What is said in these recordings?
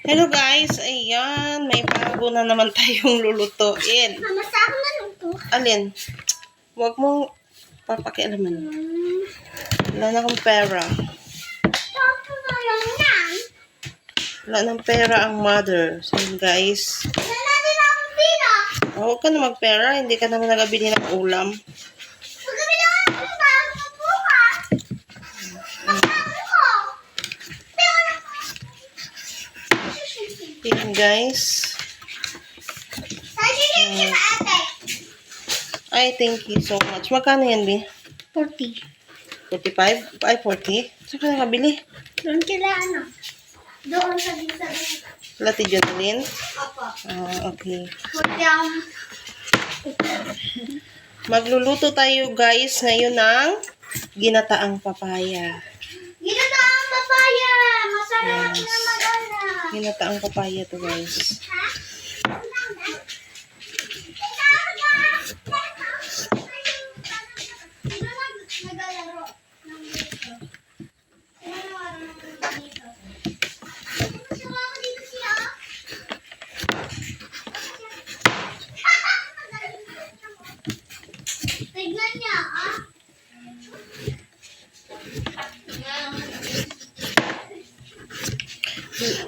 Hello guys, ayan, may bago na naman tayong lulutuin. Masama man ito. Alin? Huwag mong papakialaman. Wala na akong pera. Wala ng pera ang mother. So guys, Wala din akong pira. huwag ka na magpera, hindi ka naman nagabili ng ulam. Magkabili ako ng bago bukas. Magkabili ko. Ayan guys. Sabi sa ate. Ay, thank you so much. Magkano yan, B? 40. 45? Ay, 40? Saan ka nakabili? Doon kila ano? Doon sa bisa. Lati Jocelyn? Opo. Ah, okay. 40 ang... Magluluto tayo guys ngayon ng ginataang papaya. Ginata ang papaya. Masarap Yes. na magana. Ginataang papaya to guys. Tignan niya, ah.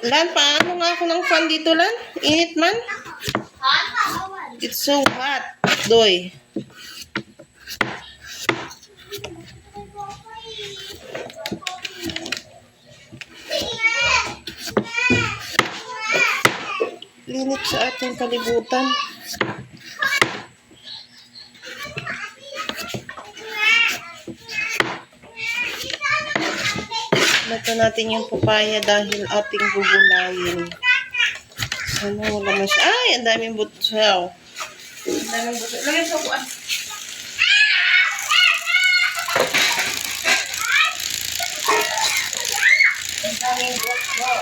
Lan, paano nga ako ng fan dito, Lan? Init man? Bawal. It's so hot. Doy. Linit sa ating kalibutan. Nato natin yung papaya dahil ating gugulayin. Sana wala mas... Ay, ang daming butsaw. Ang daming butsaw. Lagay sa buwan. Ang daming butsaw.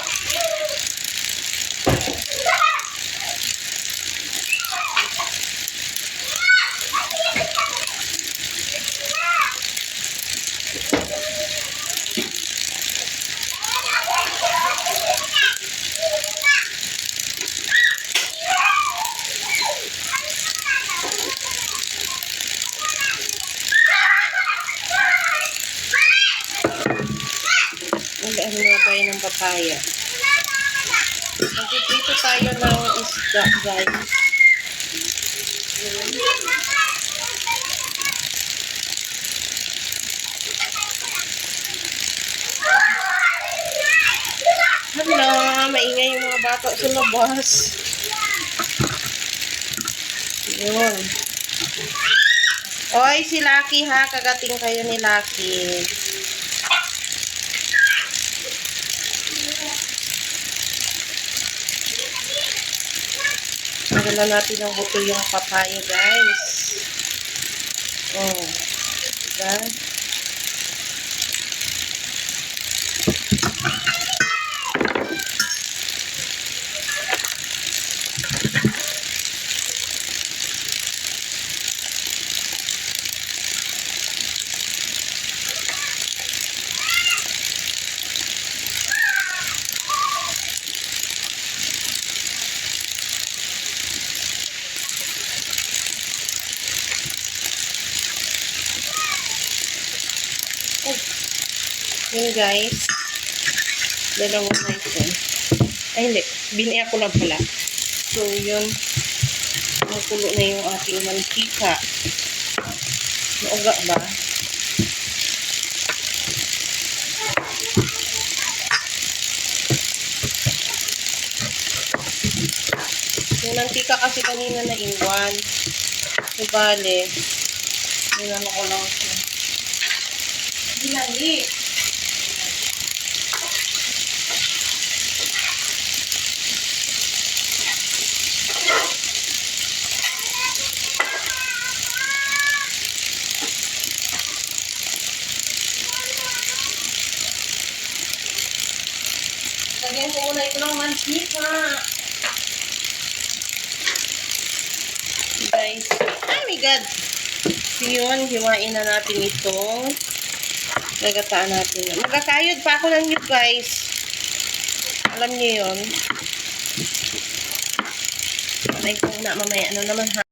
Mag-ano na tayo ng papaya. Magpipito tayo ng isda, guys. Hala, maingay yung mga bata sa labas. Yun. Oy, si Lucky ha. Kagating kayo ni Lucky. Nagala natin ng buto yung papaya, guys. Oh. Diba? Yun guys, dalawa na ito. Ay hindi, biniya ko lang pala. So yun, makulo na yung ating mantika. Nauga ba? Yung mantika kasi kanina na iwan. So bale, ninan ko lang siya. Ginali. Lagyan ko muna ito ng mantika. Guys, oh my God. So yun, hiwain na natin itong gagataan natin. Magkakayod pa ako ng yun, guys. Alam niyo yun. Patay ko na mamaya. Ano naman ha?